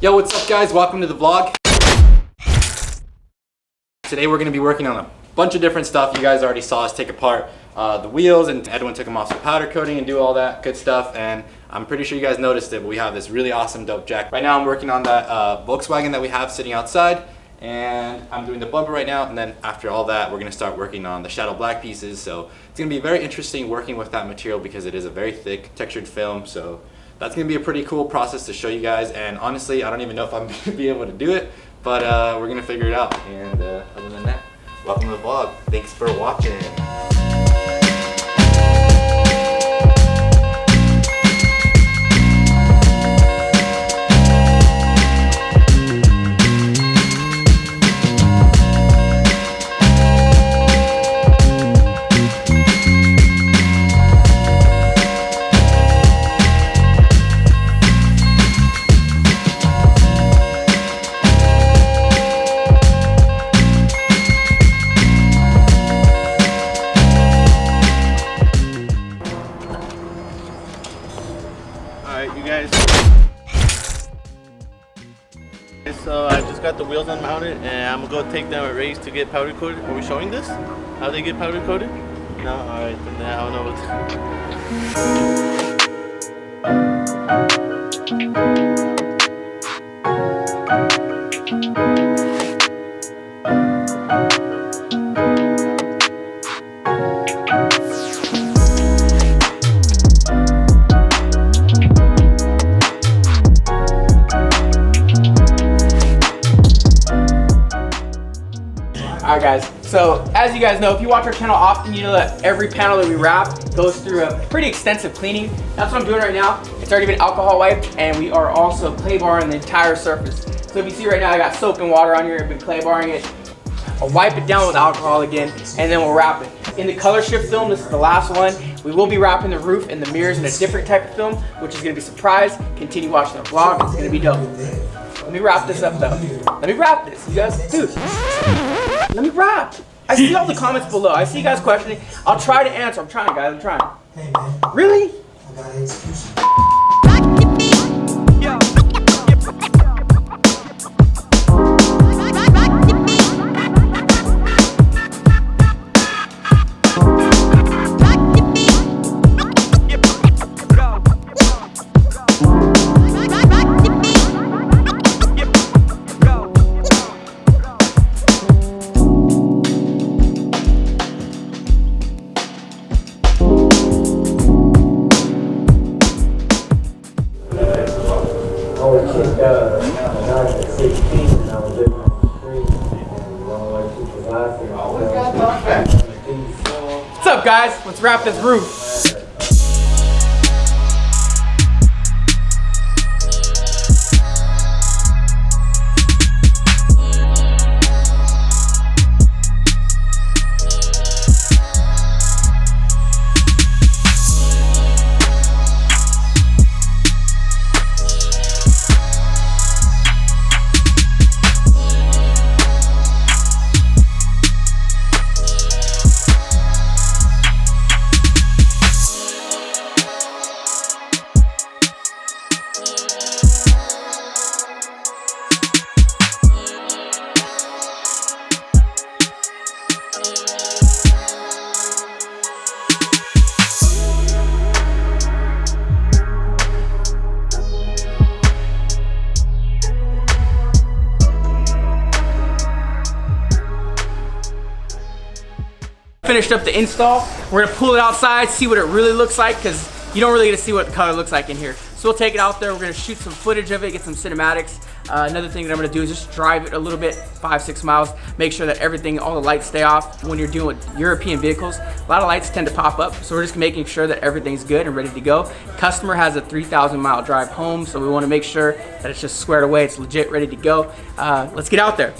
Yo, what's up guys? Welcome to the vlog. Today we're going to be working on a bunch of different stuff. You guys already saw us take apart the wheels, and Edwin took them off some powder coating and do all that good stuff, and I'm pretty sure you guys noticed it, but we have this really awesome dope jack. Right now I'm working on that Volkswagen that we have sitting outside, and I'm doing the bumper right now, and then after all that we're going to start working on the shadow black pieces. So it's going to be very interesting working with that material because it is a very thick textured film. So that's going to be a pretty cool process to show you guys, and honestly I don't even know if I'm going to be able to do it, but we're going to figure it out. And other than that, welcome to the vlog. Thanks for watching. So I just got the wheels unmounted and I'm gonna go take them a race to get powder coated. Are we showing this? How they get powder coated? No? Alright, then I don't know Alright guys, so as you guys know, if you watch our channel often, you know that every panel that we wrap goes through a pretty extensive cleaning. That's what I'm doing right now. It's already been alcohol wiped, and we are also clay barring the entire surface. So if you see right now, I got soap and water on here. I've been clay barring it. I'll wipe it down with alcohol again, and then we'll wrap it. In the COLORSHIFT film, this is the last one. We will be wrapping the roof and the mirrors in a different type of film, which is gonna be a surprise. Continue watching the vlog, it's gonna be dope. Let me wrap this up though. Let me wrap this, you guys. Dude, let me wrap. I see all the comments below. I see you guys questioning. I'll try to answer. I'm trying, guys. I'm trying. Hey man. Really? I got an excuse. What's up guys? Let's wrap this roof. Finished up the install. We're gonna pull it outside, see what it really looks like, because you don't really get to see what the color looks like in here. So we'll take it out there, we're gonna shoot some footage of it, get some cinematics. Another thing that I'm gonna do is just drive it a little bit, 5-6 miles, make sure that everything, all the lights stay off. When you're dealing with European vehicles, a lot of lights tend to pop up, so we're just making sure that everything's good and ready to go. Customer has a 3,000 mile drive home, so we wanna make sure that it's just squared away, it's legit ready to go. Let's get out there.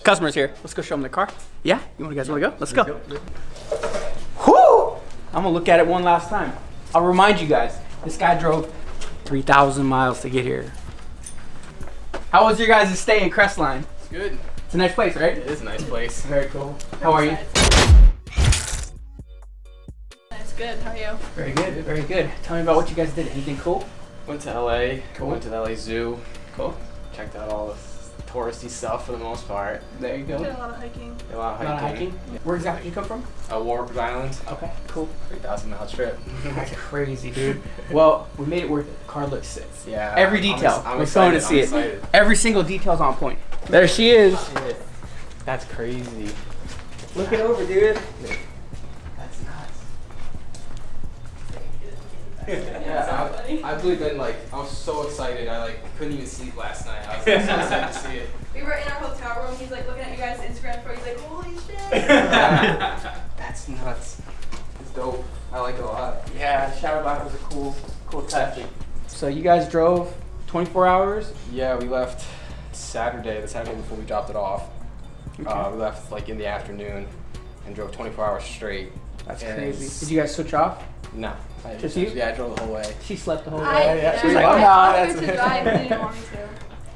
Customers here. Let's go show them the car. Yeah? You guys want to go? Let's go. Whoo! I'm gonna look at it one last time. I'll remind you guys, this guy drove 3,000 miles to get here. How was your guys' stay in Crestline? It's good. It's a nice place, right? It is a nice place. Very cool. How are you? That's good. How are you? Very good, very good. Tell me about what you guys did. Anything cool? Went to LA. Cool. Went to the LA Zoo. Cool. Checked out all the touristy stuff for the most part. There you go. Did a lot of hiking. Did a lot of Not hiking. hiking? Where exactly did you come from? Warwick Island. Okay, cool. 3,000-mile trip. That's crazy, dude. Well, we made it worth it. The car looks sick. Yeah. Every detail. I'm We're excited. going to see I'm excited. it. Every single detail's on point. There she is. Shit. That's crazy. Look it over, dude. That's nuts. Yeah, I've really been like, I was so excited. I like couldn't even sleep last night. I was so excited to see it. We were in our hotel room. He's like looking at you guys' Instagram story. He's like, holy shit. That's nuts. It's dope. I like it a lot. yeah, Shadow Black was a cool touch. So you guys drove 24 hours? Yeah, we left the Saturday before we dropped it off. Okay. We left like in the afternoon and drove 24 hours straight. That's And crazy. it's- Did you guys switch off? No. Just you? Yeah, I drove the whole way. She slept the whole I day. She's like, I oh, no, offered that's- to drive. He didn't want me to.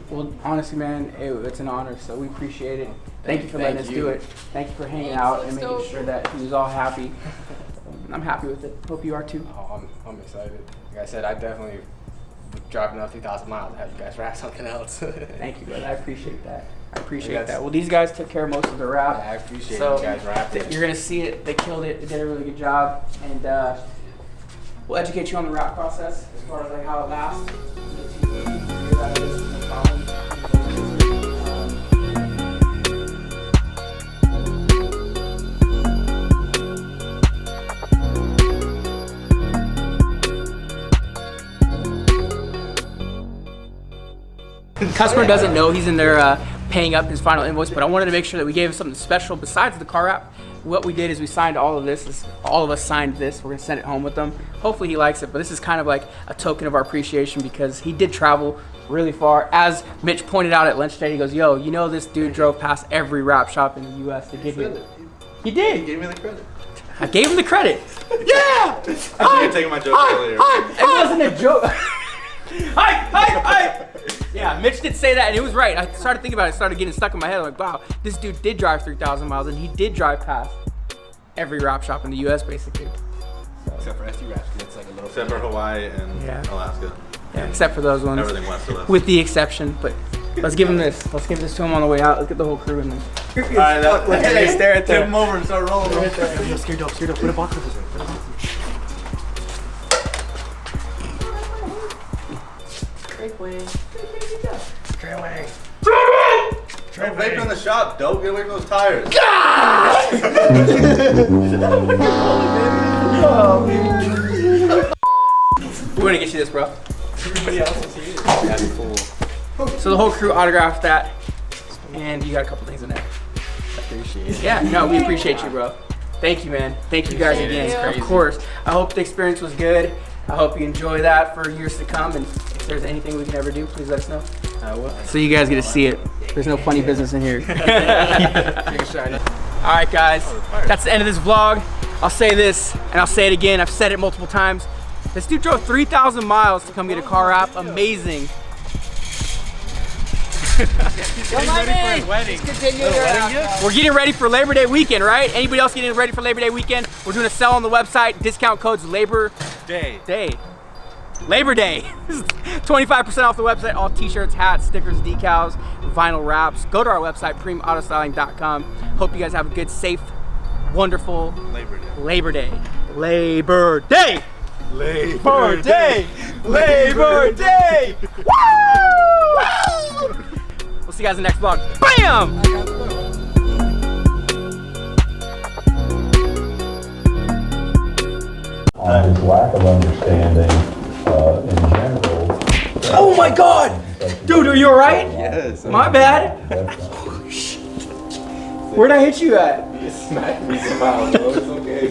Well, honestly, man, it's an honor, so we appreciate it. Thank you for letting us Thank do you. it. Thank you for hanging Thanks, out so and making dope. sure that he was all happy. I'm happy with it. Hope you are too. Oh, I'm excited. Like I said, I definitely would drive another 3,000 miles to have you guys wrap something else. Thank you, brother. I appreciate that. I appreciate Yes. that. Well, these guys took care of most of the wrap. I appreciate So, you guys wrapping. You're gonna see it. They killed it. They did a really good job, and we'll educate you on the wrap process as far as like how it lasts. No problem. Customer doesn't know he's in there paying up his final invoice, but I wanted to make sure that we gave him something special besides the car wrap. What we did is we signed all of this. All of us signed this. We're gonna send it home with them. Hopefully he likes it, but this is kind of like a token of our appreciation because he did travel really far. As Mitch pointed out at lunch today, he goes, yo, you know this dude drove past every wrap shop in the US to get here. He did. He gave me the credit. I gave him the credit. Yeah! I should have taken my joke earlier. It wasn't a joke. Hi! Yeah, Mitch did say that, and it was right. I started thinking about it. It started getting stuck in my head. I'm like, wow, this dude did drive 3,000 miles, and he did drive past every wrap shop in the U.S., basically. Except for SU wraps, 'cause it's like a little. Except for Hawaii and Yeah. Alaska. Yeah, except for those ones. Everything west of us. With the exception, but let's give him this. Let's give this to him on the way out. Let's get the whole crew in there. Alright, They stare at tip them. him over and start rolling. Right there. Yo, scared up. Put a box with this. Great way. Straight away. Try vape in the shop, dope. Get away from those tires. We're gonna get you this, bro. Everybody else is here. That's cool. So the whole crew autographed that, and you got a couple things in there. Appreciate it. Yeah, no, we appreciate you, bro. Thank you, man. Thank you guys Appreciate it. again. It's Of crazy. course. I hope the experience was good. I hope you enjoy that for years to come. And if there's anything we can ever do, please let us know. I will. So you guys get to see it. There's no funny business in here. Take a shot. All right, guys. That's the end of this vlog. I'll say this, and I'll say it again. I've said it multiple times. This dude drove 3,000 miles to come get a car wrap. Amazing. We're getting ready for Labor Day weekend, right? Anybody else getting ready for Labor Day weekend? We're doing a sale on the website. Discount codes Labor Day. Labor Day. 25% off the website. All t-shirts, hats, stickers, decals, vinyl wraps. Go to our website, premiumautostyling.com. Hope you guys have a good, safe, wonderful Labor Day. Labor Day. Labor Day. Labor Day. Labor Day. Woo! We'll see you guys in the next vlog. Bam! His lack of understanding in general. Oh my God! Dude, are you alright? Yes. My bad. Where'd I hit you at? You smacked me somehow, bro. It's okay.